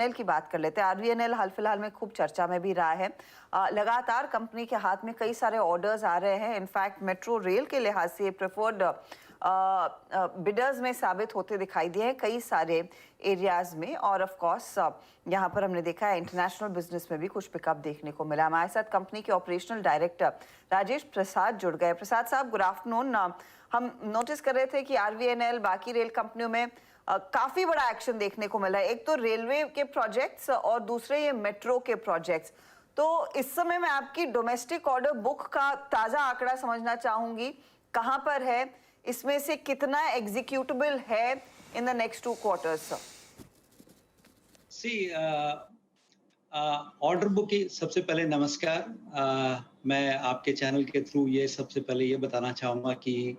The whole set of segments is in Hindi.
आरवीएनएल की बात कर लेते हैं। आरवीएनएल हाल फिलहाल में खूब चर्चा में भी रहा है। लगातार कंपनी के हाथ में कई सारे ऑर्डर्स आ रहे हैं। इनफैक्ट मेट्रो रेल के लिहाज से प्रेफर्ड बिडर्स में साबित होते दिखाई दिए हैं कई सारे एरियाज में। और ऑफ कोर्स यहाँ पर हमने देखा है इंटरनेशनल बिजनेस में भी कुछ पिकअप देखने को मिला। हमारे साथ कंपनी के ऑपरेशनल डायरेक्टर राजेश प्रसाद जुड़ गए। प्रसाद साहब, गुड आफ्टरनून। हम नोटिस कर रहे थे कि आरवीएनएल बाकी रेल कंपनियों में काफी बड़ा एक्शन देखने को मिला है। एक तो रेलवे के प्रोजेक्ट्स और दूसरे ये मेट्रो के प्रोजेक्ट्स। तो इस समय मैं आपकी डोमेस्टिक ऑर्डर बुक का ताजा आंकड़ा समझना चाहूंगी, कहां पर है, इसमें से कितना एग्जीक्यूटेबल है in the next 2 quarters? See order book की सबसे पहले नमस्कार। मैं आपके चैनल के थ्रू ये सबसे पहले ये बताना चाहूँगा कि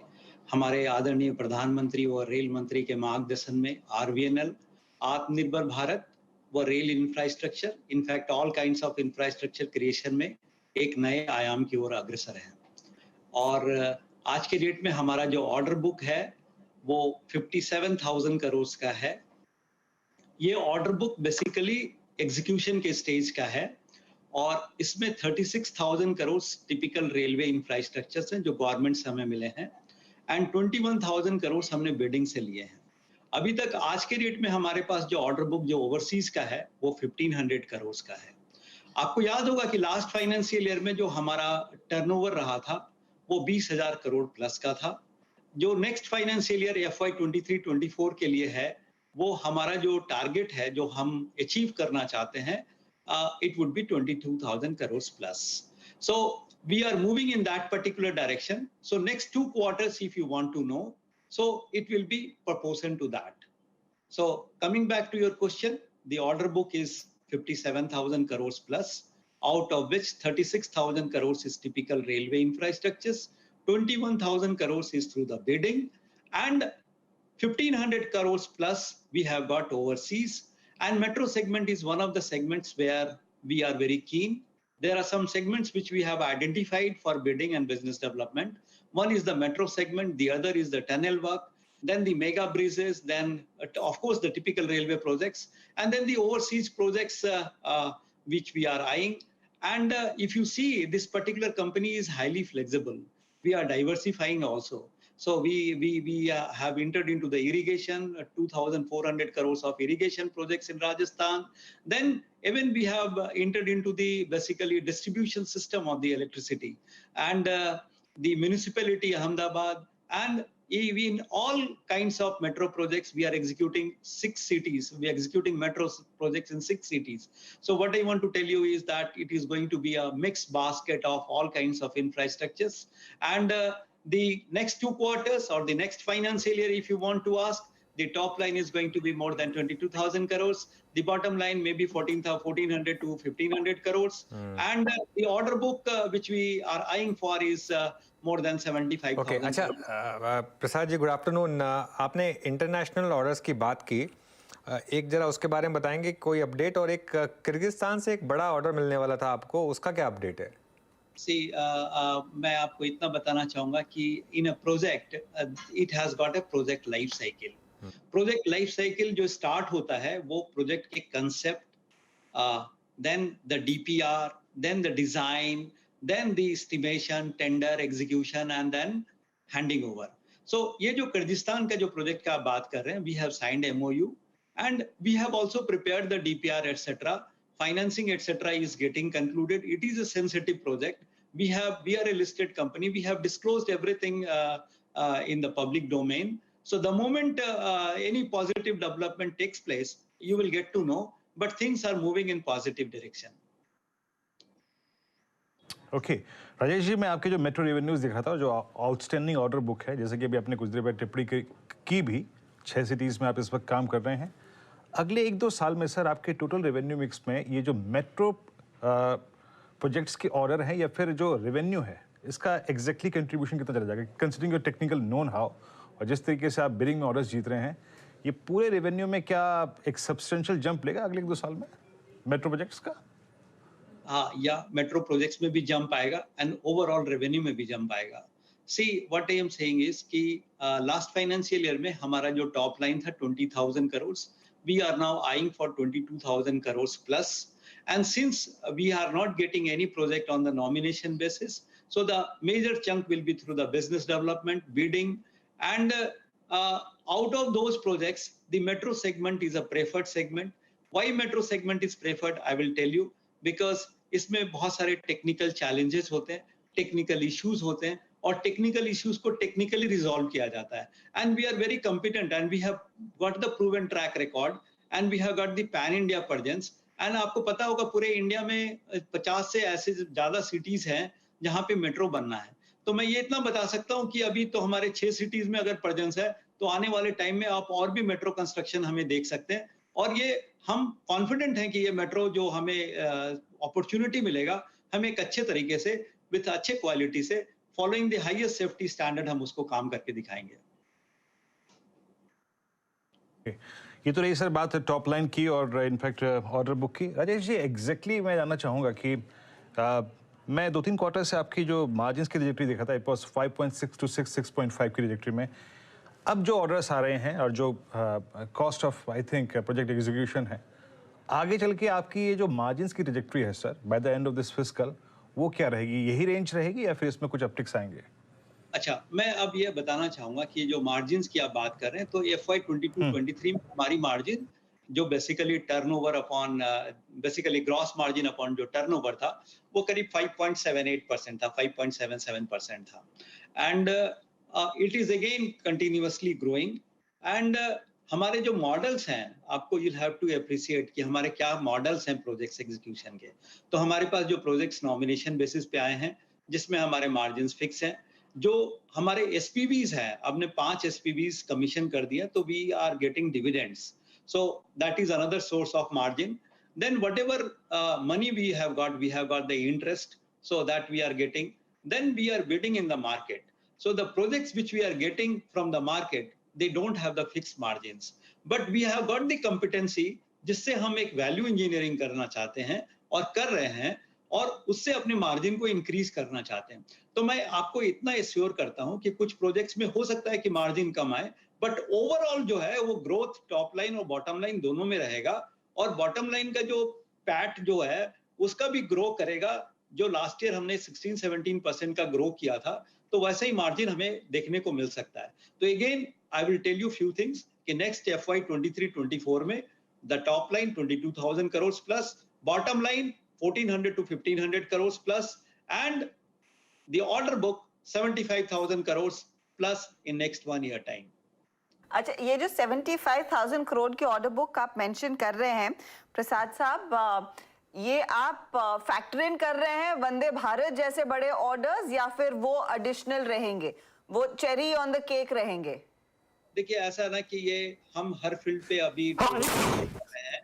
हमारे आदरणीय प्रधानमंत्री और रेल मंत्री के मार्गदर्शन में आरवीएनएल आत्मनिर्भर भारत व rail infrastructure, in fact all kinds of infrastructure creation में एक नए आयाम की ओर अग्रसर है। और आज के डेट में हमारा जो ऑर्डर बुक है वो 57,000 करोड़ का है। ये ऑर्डर बुक बेसिकली एग्जीक्यूशन के स्टेज का है और इसमें 36,000 करोड़ टिपिकल रेलवे इंफ्रास्ट्रक्चर हैं जो गवर्नमेंट से हमें मिले हैं एंड 21,000 करोड़ हमने बिडिंग से लिए हैं। अभी तक आज के डेट में हमारे पास जो ऑर्डर बुक जो ओवरसीज का है वो 1500 करोड़ का है। आपको याद होगा कि लास्ट फाइनेंशियल ईयर में जो हमारा टर्नओवर रहा था वो 20,000 करोड़ प्लस का था। जो नेक्स्ट फाइनेंशियल ईयर FY 23-24 के लिए है वो हमारा जो टारगेट है जो हम अचीव करना चाहते हैं it would be 22,000 crores plus. So we are moving in that particular direction. So next 2 quarters, if you want to know, so it will be proportion to that. So coming back to your question, the order book is 57,000 crores plus, out of which 36,000 crores is typical railway infrastructures, 21,000 crores is through the bidding, and 1,500 crores plus we have got overseas. And metro segment is one of the segments where we are very keen. There are some segments which we have identified for bidding and business development. One is the metro segment, the other is the tunnel work, then the mega bridges, then of course the typical railway projects, and then the overseas projects which we are eyeing. And if you see, this particular company is highly flexible. We are diversifying also. So we have entered into the irrigation, 2,400 crores of irrigation projects in Rajasthan. Then even we have entered into the basically distribution system of the electricity and the municipality Ahmedabad, and in all kinds of metro projects we are executing 6 cities. We are executing metro projects in 6 cities. So what I want to tell you is that it is going to be a mixed basket of all kinds of infrastructures. And the next 2 quarters or the next financial year, if you want to ask, the top line is going to be more than 22,000 crores. The bottom line may be 1,400 to 1,500 crores. And the order book which we are eyeing for is more than 75,000. Okay, अच्छा प्रसाद जी, गुड आफ्टरनून। आपने इंटरनेशनल ऑर्डर्स की बात की, एक जरा उसके बारे में बताएंगे कोई अपडेट? और एक किर्गिस्तान से एक बड़ा ऑर्डर मिलने वाला था आपको, उसका क्या अपडेट है? मैं आपको इतना बताना चाहूंगा कि in a project it has got a project life cycle. Project life cycle जो स्टार्ट होता है वो प्रोजेक्ट के concept, then the DPR, then the design, then the estimation, tender, execution and then handing over. So ये जो किर्गिस्तान का जो प्रोजेक्ट का आप बात कर रहे हैं, we have signed MOU and we have also prepared the DPR etc. Financing etc. is getting concluded. It is a sensitive project. We are a listed company. We have disclosed everything in the public domain. So the moment any positive development takes place, you will get to know. But things are moving in positive direction. Okay Rajesh ji, मैं आपके जो मेट्रो रेवेन्यूज दिख रहा था, जो आउटस्टैंडिंग ऑर्डर बुक है, जैसे कि अभी आपने कुछ देर पहले टिप्पणी की भी, 6 सिटीज़ में आप इस वक्त काम कर रहे हैं। अगले 1-2 साल में सर आपके टोटल रेवेन्यू मिक्स में ये जो मेट्रो प्रोजेक्ट्स के ऑर्डर हैं या फिर जो रेवेन्यू है, इसका एग्जैक्टली कंट्रीब्यूशन कितना चला जाएगा, considering your technical known how और जिस तरीके से आप बिडिंग में ऑर्डर्स जीत रहे हैं, ये पूरे रेवेन्यू में क्या एक सब्सटेंशियल जंप लेगा अगले 1-2 साल में मेट्रो प्रोजेक्ट्स का? हाँ, या मेट्रो प्रोजेक्ट्स में भी जंप आएगा एंड ओवरऑल रेवेन्यू में भी जंप आएगा। See what I am saying is कि लास्ट फाइनेंशियल ईयर में हमारा जो टॉप लाइन था 20,000 crore, we are now eyeing for 22,000 crores plus. And since we are not getting any project on the nomination basis, so the major chunk will be through the business development, bidding, and out of those projects, the metro segment is a preferred segment. Why metro segment is preferred, I will tell you, because इसमें बहुत सारे टेक्निकल चैलेंजेस होते हैं, टेक्निकल इश्यूज होते हैं, और टेक्निकल इश्यूज को टेक्निकली रिजॉल्व किया जाता है. And we are very competent and we have got the proven track record and we have got the pan India presence. And आपको पता होगा पूरे इंडिया में 50 से ऐसे ज्यादा सिटीज हैं जहां पे मेट्रो बनना है. तो मैं ये इतना बता सकता हूं कि अभी तो हमारे 6 सिटीज में अगर प्रेजेंस है, तो आने वाले टाइम में आप और भी मेट्रो कंस्ट्रक्शन हमें देख सकते हैं. और ये हम कॉन्फिडेंट हैं कि ये मेट्रो जो हमें अपॉर्चुनिटी मिलेगा, हम एक अच्छे तरीके से विथ अच्छे क्वालिटी से following the highest safety standard हम उसको काम करके दिखाएंगे. ये तो रही सर बात टॉप लाइन की और इनफैक्ट ऑर्डर बुक की. राजेश जी, एग्जैक्टली मैं जानना चाहूँगा कि मैं 2-3 क्वार्टर से आपकी जो मार्जिन्स की ट्रैजेक्टरी देखा था, इट वाज 5.6 to 6.5 की ट्रैजेक्टरी में. अब जो ऑर्डर्स आ रहे हैं और जो cost of I think project execution है, आगे चल के आपकी ये जो मार्जिन्स की ट्रैजेक्टरी है sir, by the end of this fiscal, वो क्या रहेगी? यही रेंज रहेगी या फिर इसमें कुछ अपटिक्स आएंगे? अच्छा, मैं अब ये बताना चाहूंगा कि जो मार्जिन्स की आप बात कर रहे हैं, तो FY 22-23 में हमारी मार्जिन जो basically turnover upon basically gross margin upon जो टर्नओवर था, वो करीब 5.78% था, 5.77% था. And it is again continuously growing. And हमारे जो मॉडल्स हैं, आपको यू हैव टू अप्रिशिएट कि हमारे क्या मॉडल्स हैं प्रोजेक्ट्स एग्जीक्यूशन के. तो हमारे पास जो प्रोजेक्ट्स नॉमिनेशन बेसिस पे आए हैं, जिसमें हमारे मार्जिन्स फिक्स हैं. जो हमारे एसपीवीज हैं, हमने 5 एसपीवीज कमीशन कर दिया, तो we are getting dividends. So that is another source of margin. Then whatever money we have got the interest, so that we are getting. Then we are bidding in the market. So the projects which we are getting from the market, they don't have the fixed margins. But we have got the competency जिससे हम एक वैल्यू इंजीनियरिंग करना चाहते हैं और कर रहे हैं, और उससे अपने मार्जिन को इंक्रीज करना चाहते हैं. तो मैं आपको इतना एश्योर करता हूं कि कुछ प्रोजेक्ट्स में हो सकता है कि मार्जिन कम आए, बट ओवरऑल जो है वो ग्रोथ टॉप लाइन और बॉटम लाइन दोनों में रहेगा. और बॉटम लाइन का जो पैट जो है उसका भी ग्रो करेगा. जो लास्ट ईयर हमने 16-17% का ग्रो किया था, तो वैसे ही मार्जिन हमें देखने को मिल सकता है. तो again I will tell you few things कि नेक्स्ट FY 23-24 में the top line 22,000 crore plus, bottom line 1,400 to 1,500 crores plus, and the order book 75,000 crores plus in next 1 year time. अच्छा, ये जो 75,000 करोड़ की ऑर्डर बुक आप मेंशन कर रहे हैं प्रसाद साहब, ये आप फैक्टर इन कर रहे हैं वंदे भारत जैसे बड़े ऑर्डर्स, या फिर वो एडिशनल रहेंगे, वो चेरी ऑन द केक रहेंगे? देखिए, ऐसा ना कि ये हम हर फील्ड पे अभी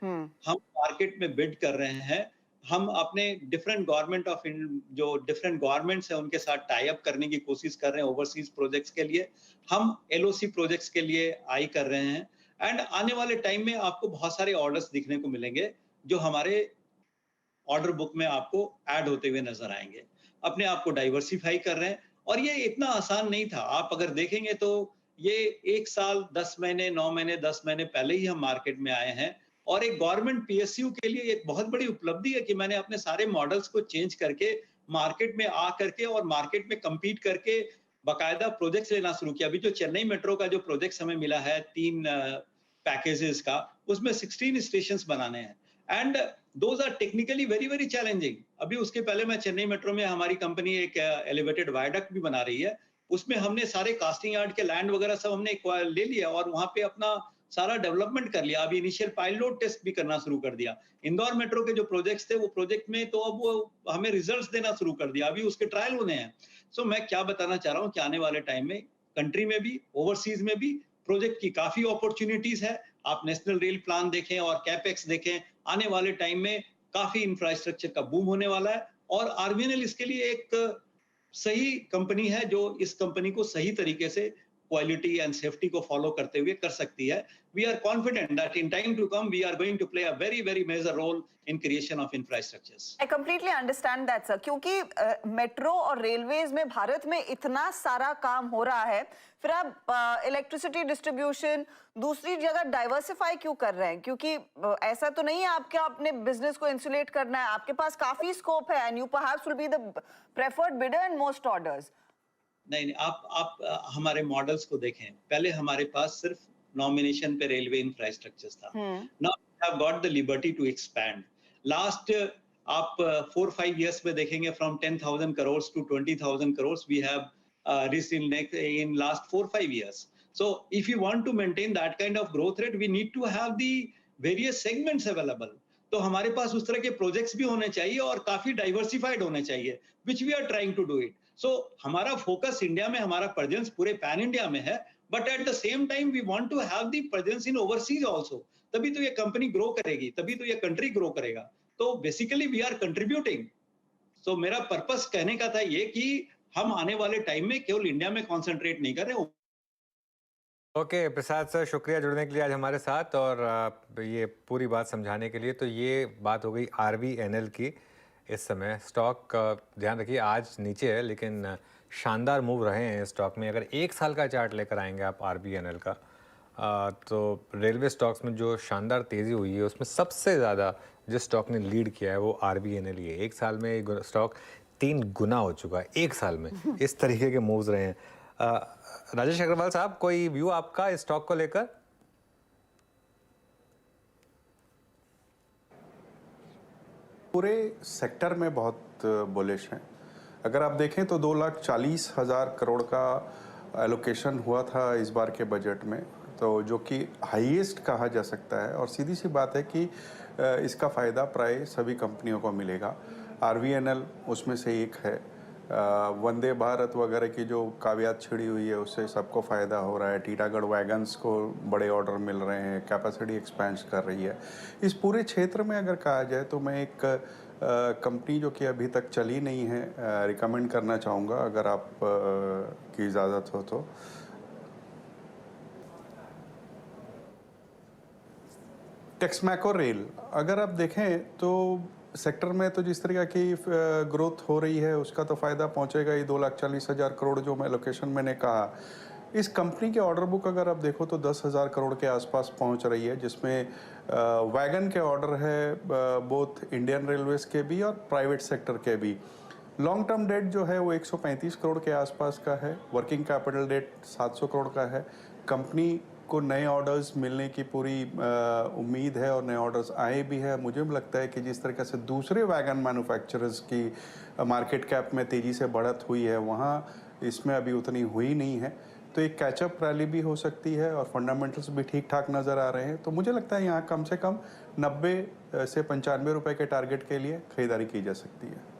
हम मार्केट में बिड कर रहे हैं. हम अपने डिफरेंट गवर्नमेंट ऑफ जो डिफरेंट गवर्नमेंट्स हैं उनके साथ टाई अप करने की कोशिश कर रहे हैं ओवरसीज प्रोजेक्ट्स के लिए. हम LOC प्रोजेक्ट्स के लिए आई कर रहे हैं. एंड आने वाले टाइम में आपको बहुत सारे ऑर्डर्स दिखने को मिलेंगे जो हमारे ऑर्डर बुक में आपको ऐड होते हुए नजर आएंगे. अपने आप को डाइवर्सिफाई कर रहे हैं, और ये इतना आसान नहीं था. आप अगर देखेंगे तो ये 1 साल 10 महीने 9 महीने 10 महीने पहले ही हम मार्केट में आए हैं. और एक गवर्नमेंट PSU के लिए एक बहुत बड़ी उपलब्धि है कि मैंने अपने सारे मॉडल्स को चेंज करके मार्केट में आ करके और मार्केट में compete करके बाकायदा प्रोजेक्ट्स लेना शुरू किया. अभी जो चेन्नई मेट्रो का जो प्रोजेक्ट्स हमें मिला है 3 पैकेजेस का, उसमें 16 स्टेशंस बनाने हैं. And those are technically very very challenging. अभी उसके पहले मैं चेन्नई मेट्रो में हमारी कंपनी एक एलिवेटेड वायडक्ट भी बना रही है. उसमें हमने सारे कास्टिंग यार्ड के लैंड वगैरह सब हमने ले लिया और वहां पे अपना सारा डेवलपमेंट कर लिया. अभी इनिशियल पायलट टेस्ट भी करना शुरू कर दिया. इंदौर मेट्रो के जो प्रोजेक्ट्स थे वो प्रोजेक्ट में तो अब वो हमें रिजल्ट्स देना शुरू कर दिया. अभी उसके ट्रायल होने हैं. सो मैं क्या बताना चाह रहा हूँ कि आने वाले टाइम में कंट्री में भी ओवरसीज में भी प्रोजेक्ट की काफी अपॉर्चुनिटीज है. आप नेशनल रेल प्लान देखें और कैपेक्स देखें, आने वाले टाइम में काफी इंफ्रास्ट्रक्चर का बूम होने वाला है. और RVNL इसके लिए एक सही कंपनी है जो इस कंपनी को सही तरीके से क्वालिटी एंड सेफ्टी को फॉलो करते हुए कर सकती है. We are confident that in time to come we are going to play a very very major role in creation of infrastructures. I completely understand that sir, क्योंकि मेट्रो और रेलवेज में भारत में इतना सारा काम हो रहा है, फिर आप इलेक्ट्रिसिटी डिस्ट्रीब्यूशन दूसरी जगह डाइवर्सिफाई क्यों कर रहे हैं? क्योंकि ऐसा तो नहीं है आपके अपने बिजनेस को इंसुलेट करना है, आपके पास काफी स्कोप है and you perhaps will be the preferred bidder in most orders. नहीं, आप हमारे मॉडल्स को देखें. पहले हमारे पास सिर्फ नॉमिनेशन पे रेलवे इंफ्रास्ट्रक्चर्स था. Now we have got the liberty to expand. Last आप 4-5 years में देखेंगे from 10,000 crores to 20,000 crores we have reached in last 4-5 years. So if you want to maintain that kind of growth rate, we need to have the various segments available. तो हमारे पास उस तरह के प्रोजेक्ट्स भी होने चाहिए और काफी डाइवर्सिफाइड होने चाहिए, which we are trying to do it. So हमारा फोकस इंडिया में, हमारा प्रेजेंस पूरे पैन इंडिया में है, but at the same time we want to have the presence in overseas also. तभी तो ये कंपनी ग्रो करेगी, तभी तो ये कंट्री ग्रो करेगा. तो बेसिकली वी आर कंट्रीब्यूटिंग. सो मेरा पर्पस कहने का था ये कि हम आने वाले टाइम में केवल इंडिया में कॉन्सेंट्रेट नहीं कर रहे. ओके प्रसाद सर, शुक्रिया जुड़ने के लिए आज हमारे साथ और ये पूरी बात समझाने के लिए. तो ये बात हो गई RVNL की. इस समय स्टॉक ध्यान रखिए आज नीचे है, लेकिन शानदार मूव रहे हैं स्टॉक में. अगर एक साल का चार्ट लेकर आएंगे आप RVNL का, तो रेलवे स्टॉक्स में जो शानदार तेज़ी हुई है उसमें सबसे ज़्यादा जिस स्टॉक ने लीड किया है वो RVNL ही है. एक साल में ये स्टॉक 3 गुना हो चुका है एक साल में. इस तरीके के मूव्स रहे हैं. राजेश अग्रवाल साहब, कोई व्यू आपका इस स्टॉक को लेकर? पूरे सेक्टर में बहुत बुलिश हैं. अगर आप देखें तो 2,40,000 करोड़ का एलोकेशन हुआ था इस बार के बजट में, तो जो कि हाईएस्ट कहा जा सकता है. और सीधी सी बात है कि इसका फ़ायदा प्राय सभी कंपनियों को मिलेगा. RVNL उसमें से एक है. वंदे भारत वगैरह की जो कावियात छिड़ी हुई है उससे सबको फ़ायदा हो रहा है. टीटागढ़ वैगन्स को बड़े ऑर्डर मिल रहे हैं, कैपेसिटी एक्सपेंड कर रही है. इस पूरे क्षेत्र में अगर कहा जाए तो मैं एक कंपनी जो कि अभी तक चली नहीं है रिकमेंड करना चाहूँगा, अगर आप की इजाज़त हो तो. टेक्समैको रेल अगर आप देखें तो सेक्टर में तो जिस तरीके की ग्रोथ हो रही है उसका तो फ़ायदा पहुंचेगा ही. 2,40,000 करोड़ जो मैं लोकेशन मैंने कहा, इस कंपनी के ऑर्डर बुक अगर आप देखो तो 10,000 करोड़ के आसपास पहुंच रही है, जिसमें वैगन के ऑर्डर है बोथ इंडियन रेलवेज के भी और प्राइवेट सेक्टर के भी. लॉन्ग टर्म डेट जो है वो 135 करोड़ के आसपास का है. वर्किंग कैपिटल डेट 700 करोड़ का है. कंपनी को नए ऑर्डर्स मिलने की पूरी उम्मीद है और नए ऑर्डर्स आए भी है. मुझे भी लगता है कि जिस तरीके से दूसरे वैगन मैन्युफैक्चरर्स की मार्केट कैप में तेज़ी से बढ़त हुई है, वहाँ इसमें अभी उतनी हुई नहीं है. तो एक कैचअप रैली भी हो सकती है और फंडामेंटल्स भी ठीक ठाक नज़र आ रहे हैं. तो मुझे लगता है यहाँ कम से कम 90 से 95 रुपए के टारगेट के लिए खरीदारी की जा सकती है.